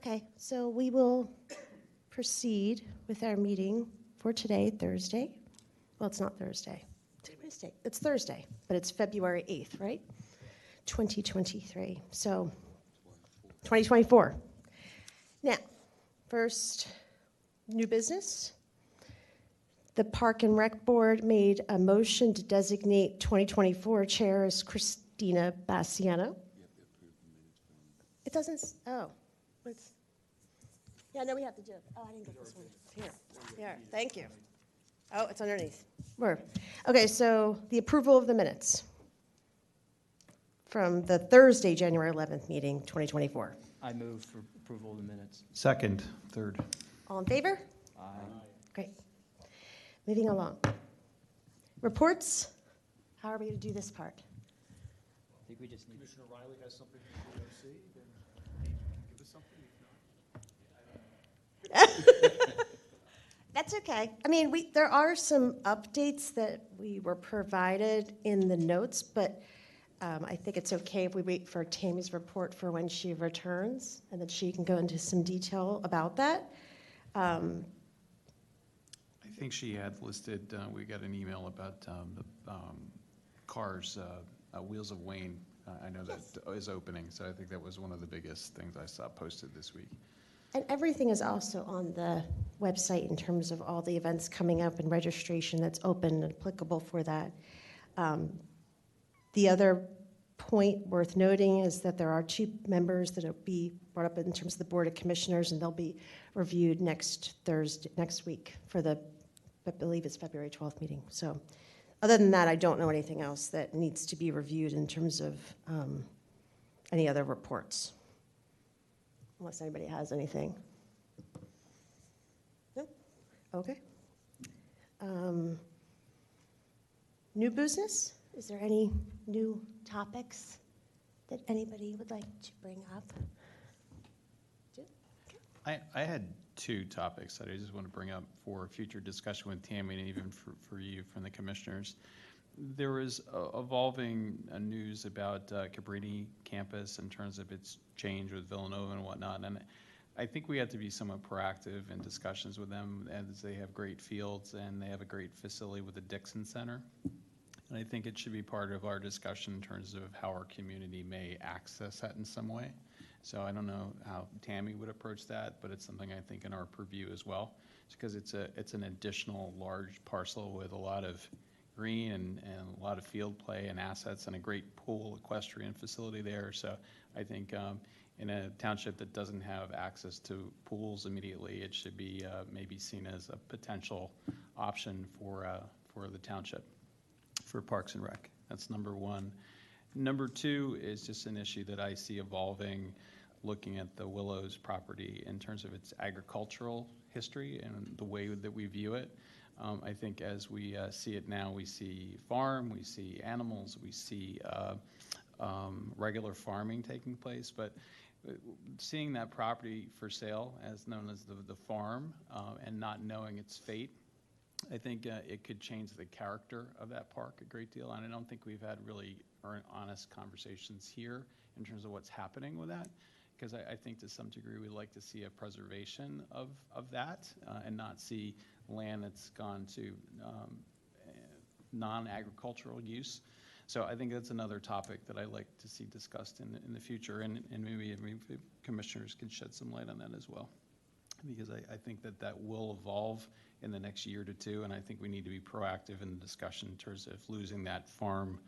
Okay, so we will proceed with our meeting for today, Thursday. Well, it's not Thursday. It's Wednesday. It's Thursday, but it's February 8th, right? 2023. So 2024. Now, first, new business. The Park and Rec Board made a motion to designate 2024 chair as Christina Bassiano. It doesn't, yeah, no, we have to do it. Oh, I didn't get this one. Here, thank you. Oh, it's underneath. Okay, so the approval of the minutes from the Thursday, January 11th meeting, 2024. I move for approval of the minutes. Second, third. All in favor? Aye. Great. Moving along. Reports. How are we going to do this part? I think we just need. Commissioner Riley has something for the OC, then give us something. That's okay. I mean, there are some updates that we were provided in the notes, but I think it's okay if we wait for Tammy's report for when she returns, and that she can go into some detail about that. I think she had listed, we got an email about the cars, Wheels of Wayne. I know that is opening, so I think that was one of the biggest things I saw posted this week. And everything is also on the website in terms of all the events coming up and registration that's open and applicable for that. The other point worth noting is that there are 2 members that will be brought up in terms of the Board of Commissioners, and they'll be reviewed next week for the, I believe it's February 12th meeting. So other than that, I don't know anything else that needs to be reviewed in terms of any other reports. Unless anybody has anything. No? Okay. New business? Is there any new topics that anybody would like to bring up? I had 2 topics that I just want to bring up for future discussion with Tammy and even for you from the commissioners. There was evolving news about Cabrini campus in terms of its change with Villanova and whatnot, and I think we have to be somewhat proactive in discussions with them, as they have great fields and they have a great facility with the Dixon Center. And I think it should be part of our discussion in terms of how our community may access that in some way. So I don't know how Tammy would approach that, but it's something I think in our purview as well, because it's an additional large parcel with a lot of green and a lot of field play and assets and a great pool equestrian facility there. So I think in a township that doesn't have access to pools immediately, it should be maybe seen as a potential option for the township for Parks and Rec. That's number 1. Number 2 is just an issue that I see evolving, looking at the Willows property in terms of its agricultural history and the way that we view it. I think as we see it now, we see farm, we see animals, we see regular farming taking place, but seeing that property for sale, as known as the farm, and not knowing its fate, I think it could change the character of that park a great deal, and I don't think we've had really honest conversations here in terms of what's happening with that, because I think to some degree we'd like to see a preservation of that and not see land that's gone to non-agricultural use. So I think that's another topic that I'd like to see discussed in the future, and maybe commissioners can shed some light on that as well, because I think that will evolve in the next year to 2, and I think we need to be proactive in the discussion in terms of losing that farm,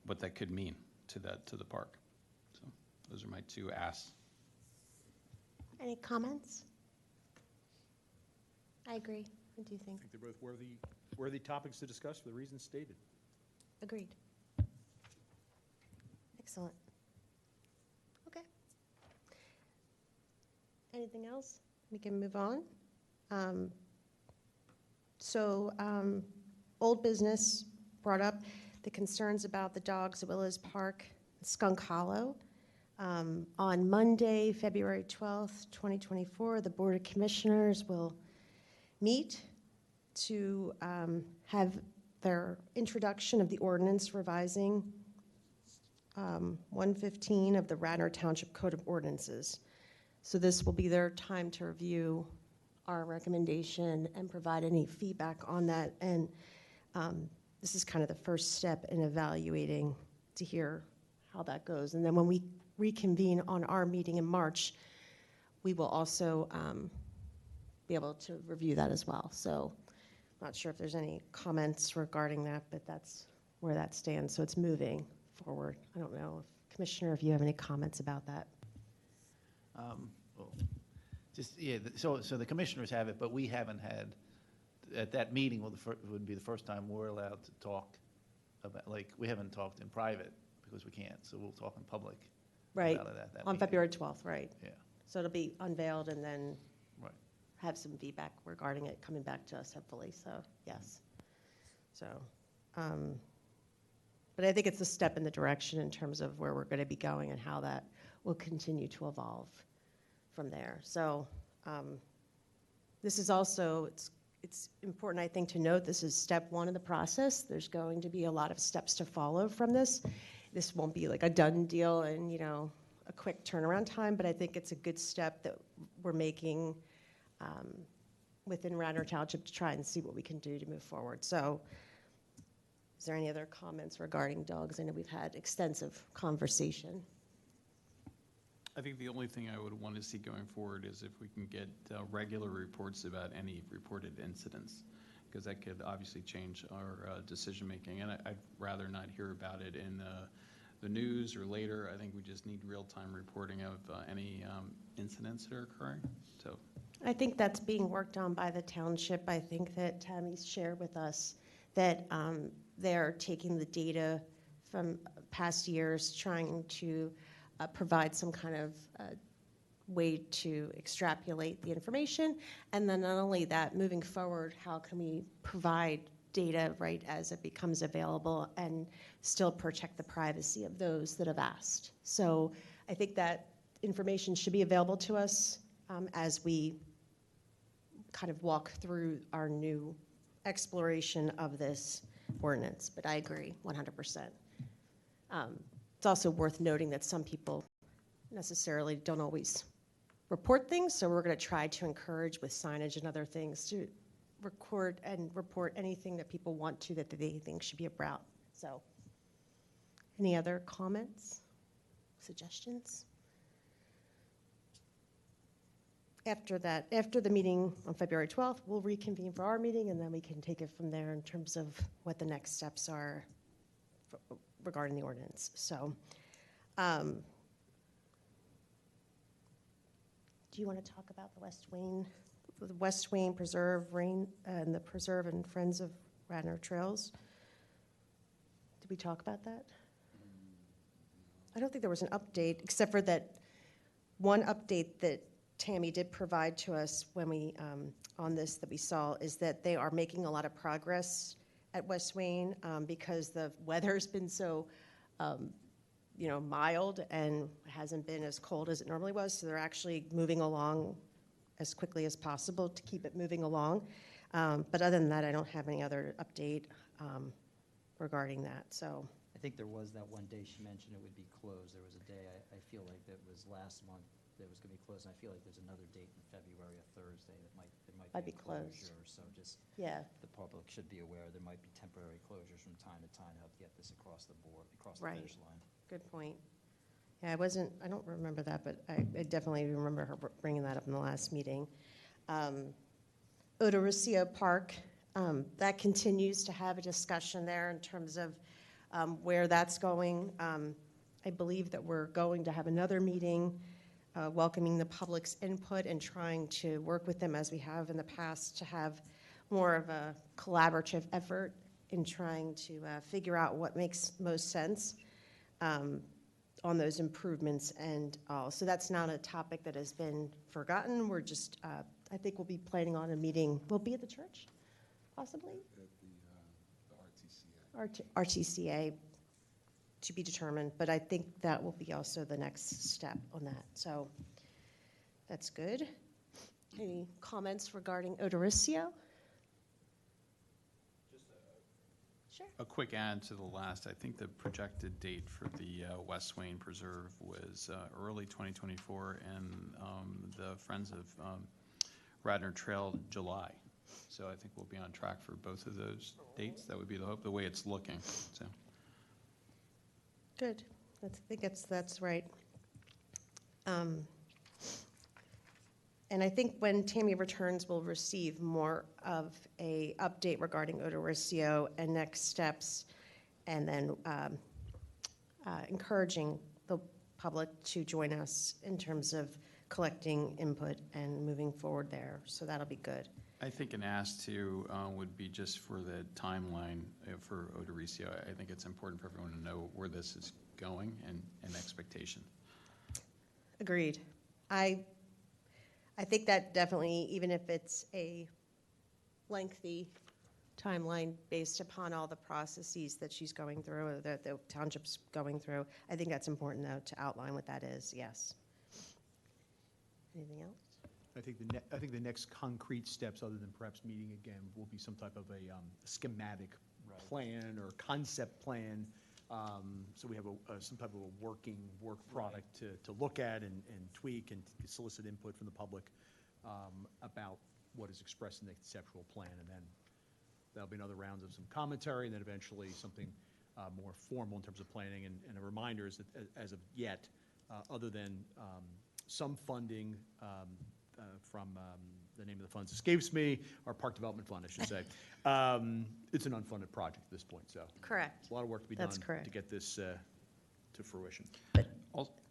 what that could mean to the park. So those are my 2 asks. Any comments? I agree. I do think. I think they're both worthy topics to discuss for the reasons stated. Agreed. Excellent. Okay. Anything else? We can move on. Old business brought up the concerns about the dogs at Willows Park, Skunk Hollow. On Monday, February 12th, 2024, the Board of Commissioners will meet to have their introduction of the ordinance revising 115 of the Radnor Township Code of Ordinances. So this will be their time to review our recommendation and provide any feedback on that. And this is kind of the first step in evaluating to hear how that goes. And then when we reconvene on our meeting in March, we will also be able to review that as well. So I'm not sure if there's any comments regarding that, but that's where that stands. So it's moving forward. I don't know, Commissioner, if you have any comments about that. Well, just, yeah, so the commissioners have it, but we haven't had, at that meeting would be the first time we're allowed to talk about, like, we haven't talked in private because we can't, so we'll talk in public Right, about it at that on meeting. February 12th, right. Yeah, So it'll be unveiled and then right. have some feedback regarding it coming back to us, hopefully, so, yes. So, but I think it's a step in the direction in terms of where we're going to be going and how that will continue to evolve from there. So this is also, it's important, I think, to note this is step one of the process. There's going to be a lot of steps to follow from this. This won't be like a done deal and, you know, a quick turnaround time, but I think it's a good step that we're making within Radnor Township to try and see what we can do to move forward. So is there any other comments regarding dogs? I know we've had extensive conversation. I think the only thing I would want to see going forward is if we can get regular reports about any reported incidents, because that could obviously change our decision-making. And I'd rather not hear about it in the news or later. I think we just need real-time reporting of any incidents that are occurring. So I think that's being worked on by the township. I think that Tammy's shared with us that they're taking the data from past years, trying to provide some kind of way to extrapolate the information. And then not only that, moving forward, how can we provide data right as it becomes available and still protect the privacy of those that have asked. So I think that information should be available to us as we kind of walk through our new exploration of this ordinance. But I agree 100%. It's also worth noting that some people necessarily don't always report things, so we're going to try to encourage with signage and other things to record and report anything that people want to that they think should be about. So any other comments, suggestions? After that, after the meeting on February 12th, we'll reconvene for our meeting, and then we can take it from there in terms of what the next steps are regarding the ordinance. So do you want to talk about the West Wayne Preserve and the Preserve and Friends of Radnor Trails? Did we talk about that? I don't think there was an update, except for that one update that Tammy did provide to us when we, on this that we saw, is that they are making a lot of progress at West Wayne because the weather's been so, mild and hasn't been as cold as it normally was. So they're actually moving along as quickly as possible to keep it moving along. But other than that, I don't have any other update regarding that. So I think there was that one day she mentioned it would be closed. There was a day, I feel like that was last month, that was going to be closed. And I feel like there's another date in February, a Thursday, that might be be closed. closure. So just yeah, the public should be aware there might be temporary closures from time to time to help get this across the board, across the Right. finish line. good point. Yeah, I don't remember that, but I definitely remember her bringing that up in the last meeting. Odorosio Park, that continues to have a discussion there in terms of where that's going. I believe that we're going to have another meeting welcoming the public's input and trying to work with them as we have in the past to have more of a collaborative effort in trying to figure out what makes most sense on those improvements and all. So that's not a topic that has been forgotten. We're just, I think we'll be planning on a meeting. We'll be at the church, possibly? At the RTCA to be determined, but I think that will be also the next step on that. So that's good. Any comments regarding Odorosio? Sure. A quick add to the last, I think the projected date for the West Swain Preserve was early 2024, and the Friends of Radnor Trail, July. So I think we'll be on track for both of those dates. That would be the hope, the way it's looking, so. Good. I think that's right. And I think when Tammy returns, we'll receive more of a update regarding Odorisio and next steps, and then encouraging the public to join us in terms of collecting input and moving forward there. So that'll be good. I think an ask too would be just for the timeline for Odorisio. I think it's important for everyone to know where this is going and expectation. Agreed. I think that definitely, even if it's a lengthy timeline based upon all the processes that she's going through, or that the township's going through, I think that's important, though, to outline what that is, yes. Anything else? I think the next concrete steps, other than perhaps meeting again, will be some type of a schematic plan or concept plan. So we have some type of a working work product to look at and tweak and solicit input from the public about what is expressed in the conceptual plan. And then there'll be another rounds of some commentary, and then eventually something more formal in terms of planning. And a reminder is that as of yet, other than some funding from the name of the funds escapes me, our Park Development Fund, I should say. It's an unfunded project at this point, so. Correct. A lot of work to be That's done correct. to get this to fruition.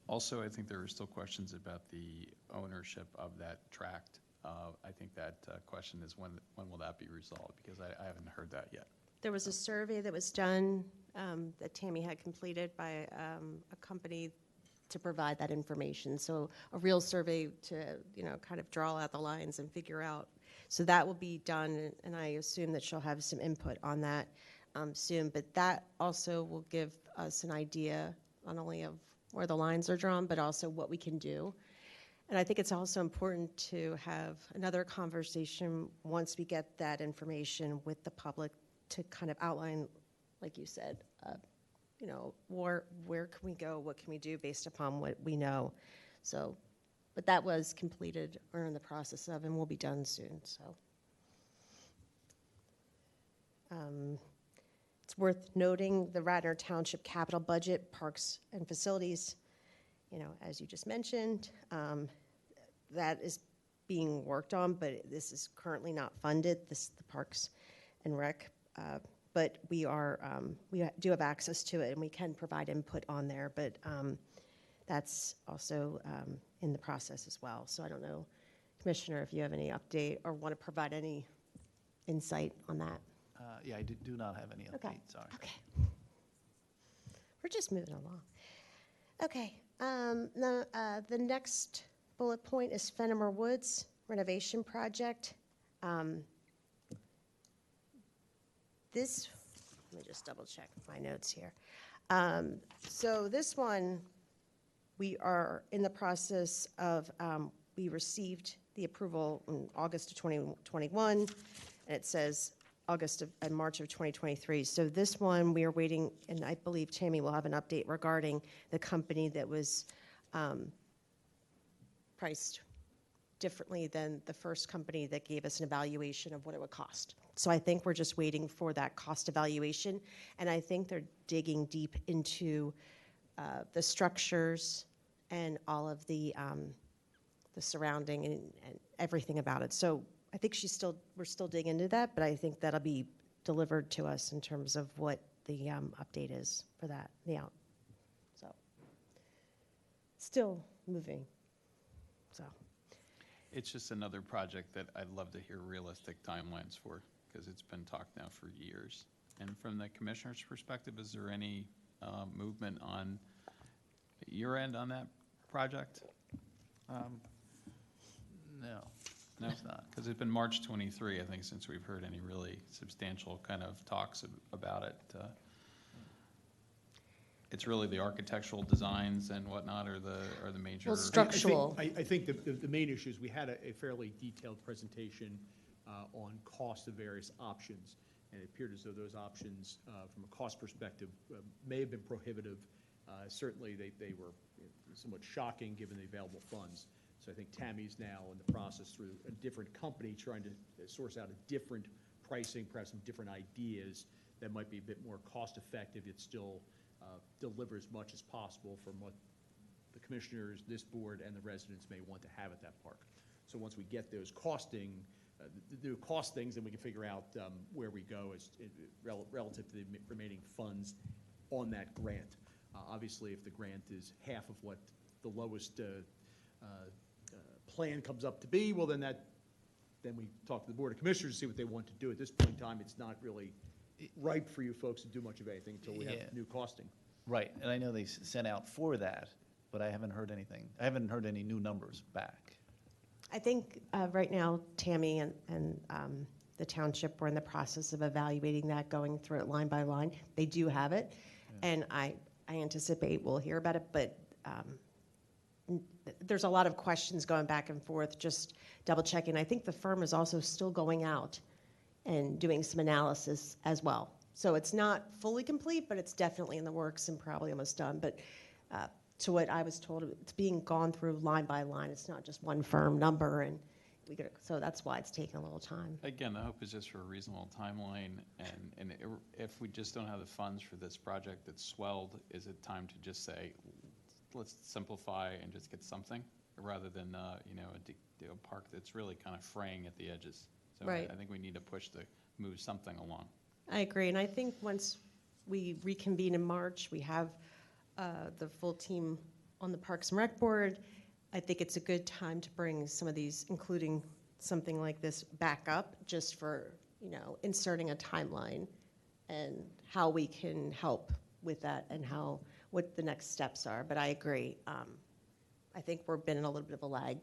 Also, I think there are still questions about the ownership of that tract. I think that question is when will that be resolved? Because I haven't heard that yet. There was a survey that was done that Tammy had completed by a company to provide that information. So a real survey to, kind of draw out the lines and figure out. So that will be done, and I assume that she'll have some input on that soon. But that also will give us an idea not only of where the lines are drawn, but also what we can do. And I think it's also important to have another conversation once we get that information with the public to kind of outline, like you said, where can we go, what can we do based upon what we know. So, but that was completed or in the process of, and will be done soon, so. It's worth noting the Radnor Township capital budget, parks and facilities, as you just mentioned, that is being worked on, but this is currently not funded, the Parks and Rec, but we do have access to it, and we can provide input on there, but that's also in the process as well. So I don't know, Commissioner, if you have any update or want to provide any insight on that. Yeah, I do not have any updates, Okay. sorry. Okay. We're just moving along. Okay. The next bullet point is Fenimore Woods renovation project. Let me just double check my notes here. So this one, we are in the process of, we received the approval in August of 2021, and it says August and March of 2023. So this one, we are waiting, and I believe Tammy will have an update regarding the company that was priced differently than the first company that gave us an evaluation of what it would cost. So I think we're just waiting for that cost evaluation, and I think they're digging deep into the structures and all of the surrounding and everything about it. So I think we're still digging into that, but I think that'll be delivered to us in terms of what the update is for that, So still moving, so. It's just another project that I'd love to hear realistic timelines for, because it's been talked now for years. And from the commissioner's perspective, is there any movement on your end on that project? No, it's not. Because it's been March 23, I think, since we've heard any really substantial kind of talks about it. It's really the architectural designs and whatnot are the major. Well, structural. I think the main issue is we had a fairly detailed presentation on cost of various options. and it appeared as though those options, from a cost perspective, may have been prohibitive. Certainly, they were somewhat shocking given the available funds. So I think Tammy's now in the process through a different company trying to source out a different pricing, perhaps some different ideas that might be a bit more cost-effective, yet still deliver as much as possible from what the commissioners, this board, and the residents may want to have at that park. So once we get those costing, the cost things, then we can figure out where we go as relative to the remaining funds on that grant. Obviously, if the grant is half of what the lowest plan comes up to be, well, then we talk to the Board of Commissioners to see what they want to do. At this point in time, it's not really ripe for you folks to do much of anything until we Yeah. have new costing. Right, and I know they sent out for that, but I haven't heard anything. I haven't heard any new numbers back. I think right now, Tammy and the township were in the process of evaluating that, going through it line by line. They do have it, and I anticipate we'll hear about it, but there's a lot of questions going back and forth, just double checking. I think the firm is also still going out and doing some analysis as well. So it's not fully complete, but it's definitely in the works and probably almost done. But to what I was told, it's being gone through line by line. It's not just one firm number, and so that's why it's taking a little time. Again, the hope is just for a reasonable timeline, and if we just don't have the funds for this project that's swelled, is it time to just say, let's simplify and just get something, rather than, a park that's really kind of fraying at the edges? So Right. I think we need to push to move something along. I agree, and I think once we reconvene in March, we have the full team on the Parks and Rec Board. I think it's a good time to bring some of these, including something like this, back up, just for, inserting a timeline and how we can help with that and what the next steps are. But I agree. I think we've been in a little bit of a lag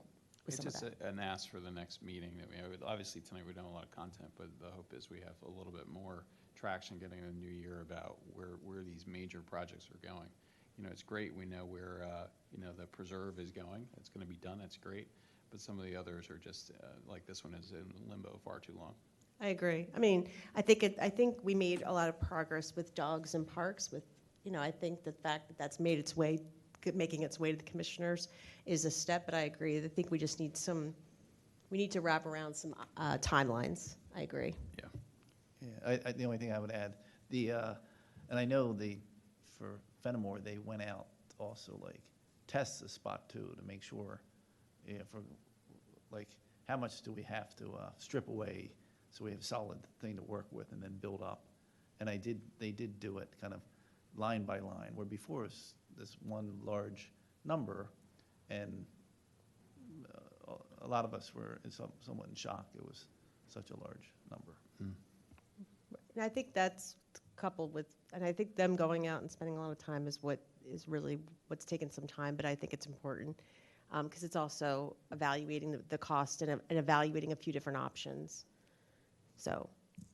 with It's some of just that. an ask for the next meeting that we have. Obviously, tonight we don't have a lot of content, but the hope is we have a little bit more traction getting in the new year about where these major projects are going. It's great. We know where, the preserve is going. It's going to be done. That's great. But some of the others are just, like this one is in limbo far too long. I agree. I mean, I think we made a lot of progress with dogs and parks. I think the fact that that's making its way to the commissioners is a step. But I agree. I think we just need to wrap around some timelines. I agree. Yeah. Yeah, the only thing I would add, and I know for Fenimore, they went out to also test the spot too, to make sure, how much do we have to strip away so we have a solid thing to work with and then build up. And they did do it kind of line by line, where before it was this one large number, and a lot of us were somewhat in shock. It was such a large number. And I think that's coupled with, and I think them going out and spending a lot of time is what's taken some time, but I think it's important because it's also evaluating the cost and evaluating a few different options. So,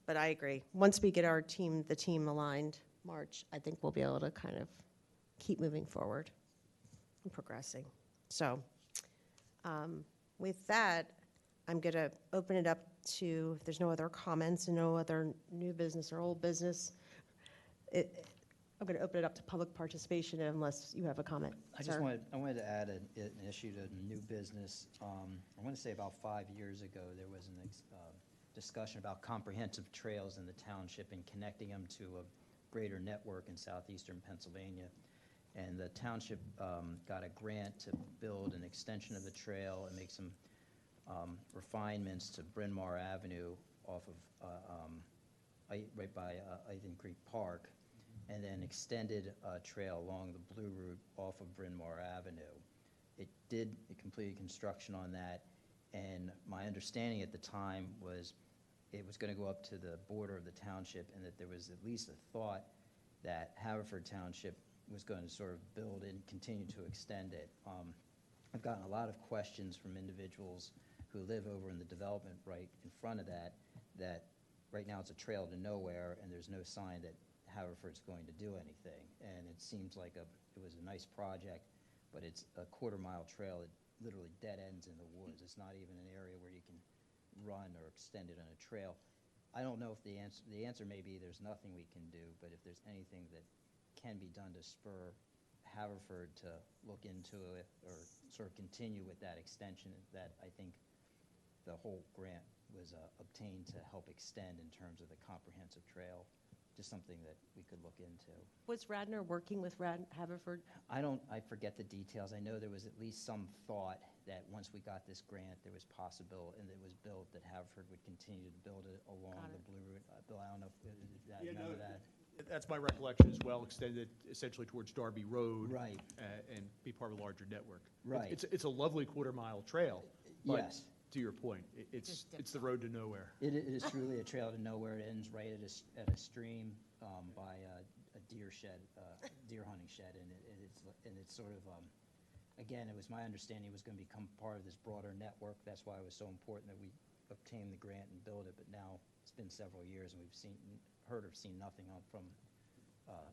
but I agree. Once we get the team aligned, March, I think we'll be able to kind of keep moving forward and progressing. So, with that, I'm going to open it up to, if there's no other comments and no other new business or old business, I'm going to open it up to public participation unless you have a comment. I wanted to add an issue to new business. I want to say about 5 years ago, there was an discussion about comprehensive trails in the township and connecting them to a greater network in southeastern Pennsylvania. And the township got a grant to build an extension of the trail and make some refinements to Bryn Mawr Avenue off of right by Iden Creek Park, and then extended a trail along the Blue Route off of Bryn Mawr Avenue. It completed construction on that, and my understanding at the time was it was going to go up to the border of the township, and that there was at least a thought that Haverford Township was going to sort of build and continue to extend it. I've gotten a lot of questions from individuals who live over in the development right in front of that right now it's a trail to nowhere, and there's no sign that Haverford's going to do anything. And it seems like it was a nice project, but it's a quarter-mile trail that literally dead ends in the woods. It's not even an area where you can run or extend it on a trail. I don't know if the answer may be there's nothing we can do, but if there's anything that can be done to spur Haverford to look into it or sort of continue with that extension, that I think the whole grant was obtained to help extend in terms of the comprehensive trail, just something that we could look into. Was Radnor working with Haverford? I forget the details. I know there was at least some thought that once we got this grant, there was possible, and it was built, that Haverford would continue to build it along Got the it. Blue Route. Bill, I don't know if that, Yeah, remember no, that? That's my recollection as well, extended essentially towards Darby Road. Right. And be part of a larger network. Right. It's a lovely quarter-mile trail. But Yes. to your point, it's the road to nowhere. It is truly a trail to nowhere. It ends right at a stream by a deer shed, deer hunting shed, and it's sort of, again, it was my understanding it was going to become part of this broader network. That's why it was so important that we obtained the grant and build it. But now it's been several years, and we've heard or seen nothing from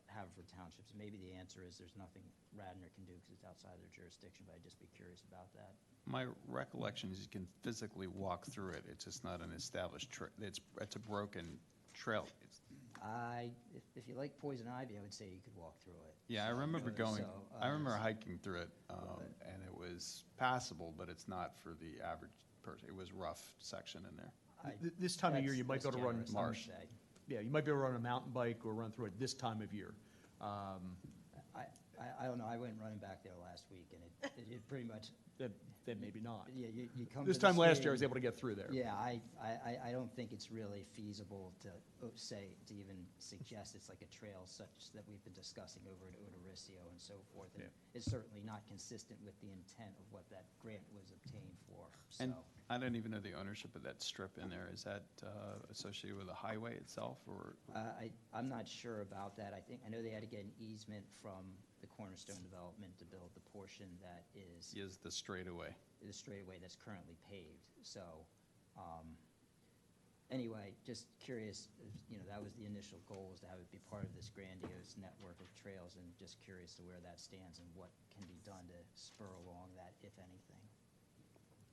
Haverford Township. So maybe the answer is there's nothing Radnor can do because it's outside their jurisdiction. But I'd just be curious about that. My recollection is you can physically walk through it. It's just not an established it's a broken trail. If you like poison ivy, I would say you could walk through it. Yeah, I remember going, So, I remember hiking through it, and it was passable, but it's not for the average person. It was rough section in there. This time of year, you might be able to run. That's generous, I would marsh. say. Yeah, you might be able to run a mountain bike or run through it this time of year. I don't know, I went running back there last week, and it pretty much, Then maybe not. yeah, you come to This the time last year, I was stream. able to get through there. Yeah, I don't think it's really feasible to to even suggest it's like a trail such that we've been discussing over at Odorissio and so forth. And Yeah. it's certainly not consistent with the intent of what that grant was obtained for, so. And I don't even know the ownership of that strip in there. Is that associated with the highway itself, or? I'm not sure about that. I know they had to get an easement from the Cornerstone Development to build the portion that is The straightaway? the straightaway that's currently paved. So, anyway, just curious, that was the initial goal, was to have it be part of this grandiose network of trails, and just curious to where that stands and what can be done to spur along that, if anything.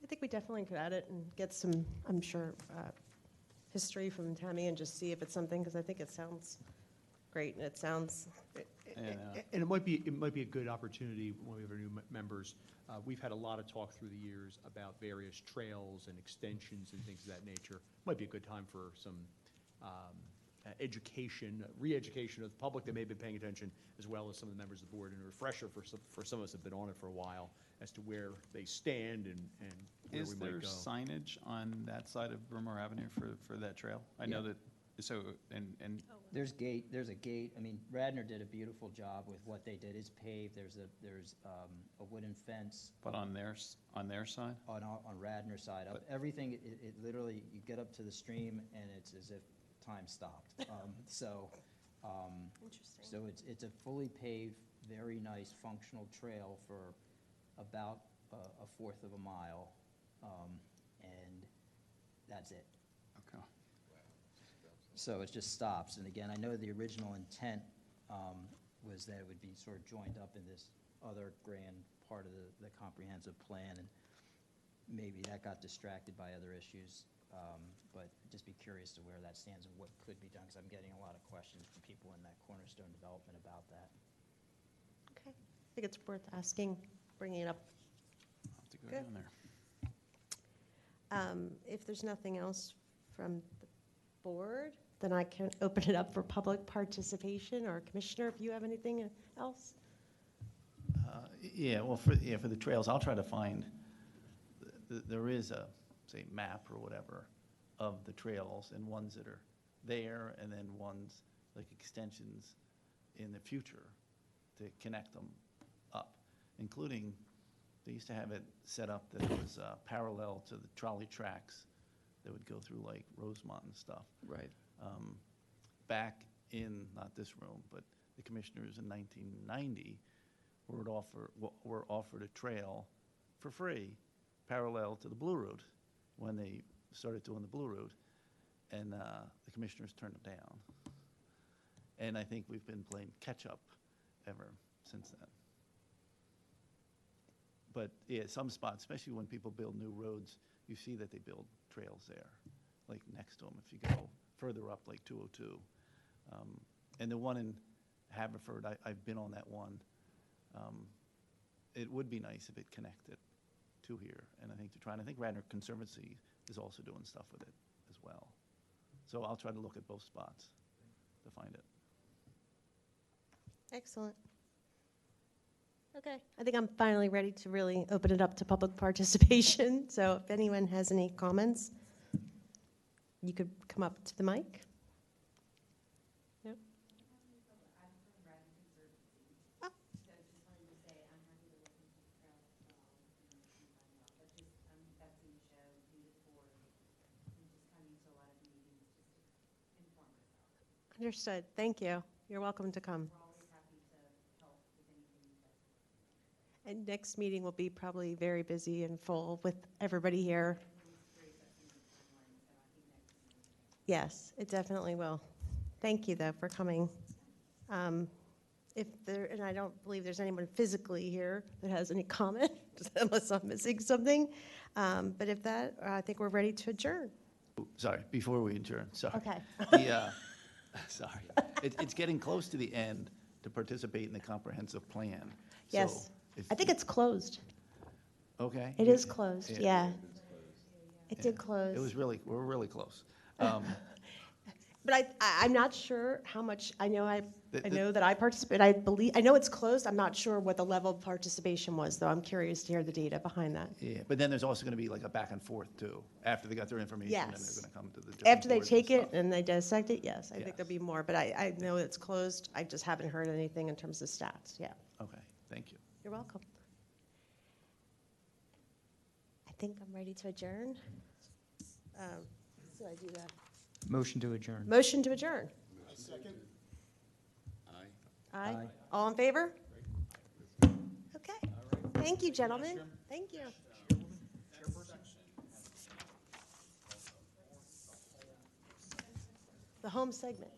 I think we definitely could add it and get some, I'm sure, history from Tammy and just see if it's something, because I think it sounds great, and it sounds, And it might be a good opportunity when we have our new members. We've had a lot of talk through the years about various trails and extensions and things of that nature. Might be a good time for some education, re-education of the public that may have been paying attention, as well as some of the members of the board, and a refresher for some of us that have been on it for a while, as to where they stand and where Is we there might go. signage on that side of Brummer Avenue for that trail? I know Yeah. that, so, and There's a gate. I mean, Radnor did a beautiful job with what they did. It's paved. There's a wooden fence but on their side? on Radnor's side. Everything, it literally, you get up to the stream, and it's as if time stopped. interesting. So it's a fully paved, very nice functional trail for about a fourth of a mile, and that's it. Okay. So it just stops. And again, I know the original intent was that it would be sort of joined up in this other grand part of the comprehensive plan, and maybe that got distracted by other issues. But just be curious to where that stands and what could be done, because I'm getting a lot of questions from people in that Cornerstone development about that. Okay, I think it's worth asking, bringing it up. I'll have to go Good. down there. If there's nothing else from the board, then I can open it up for public participation, or Commissioner, if you have anything else? Yeah, well, for the trails, I'll try to find, there is a, say, map or whatever of the trails, and ones that are there, and then ones like extensions in the future to connect them up, including, they used to have it set up that it was parallel to the trolley tracks that would go through like Rosemont and stuff. Right. Back in, not this room, but the commissioners in 1990 were offered a trail for free parallel to the Blue Route when they started doing the Blue Route, and the commissioners turned it down. And I think we've been playing catch-up ever since then. But yeah, some spots, especially when people build new roads, you see that they build trails there, like next to them. If you go further up, like 202. And the one in Haverford, I've been on that one. It would be nice if it connected to here, and I think Radnor Conservancy is also doing stuff with it as well. So I'll try to look at both spots to find it. Excellent. Okay, I think I'm finally ready to really open it up to public participation. So if anyone has any comments, you could come up to the mic. Yep. Understood. Thank you. You're welcome to come. And next meeting will be probably very busy and full with everybody here. Yes, it definitely will. Thank you, though, for coming. And I don't believe there's anyone physically here that has any comment, unless I'm missing something. But if that, I think we're ready to adjourn. Sorry, before we adjourn, sorry. Okay. Sorry. It's getting close to the end to participate in the comprehensive plan. So Yes. if I think it's closed. Okay. It is closed, Yeah. yeah. It Yeah. did close. It was we're really close. But I'm not sure how much, I know The- that I participate, I know it's closed, I'm not sure what the level of participation was, though. I'm curious to hear the data behind that. Yeah, but then there's also going to be like a back and forth too. After they got their information, then Yes. they're going to come to the different After they boards and take it stuff. and they dissect it, yes, I think Yes. there'll be more, but I know it's closed, I just haven't heard anything in terms of stats, yeah. Okay, thank you. You're welcome. I think I'm ready to adjourn. Did I do that? Motion to adjourn. Motion to adjourn. Second. Aye. Aye. All in favor? Okay. Thank you, gentlemen. Thank you. The home segment.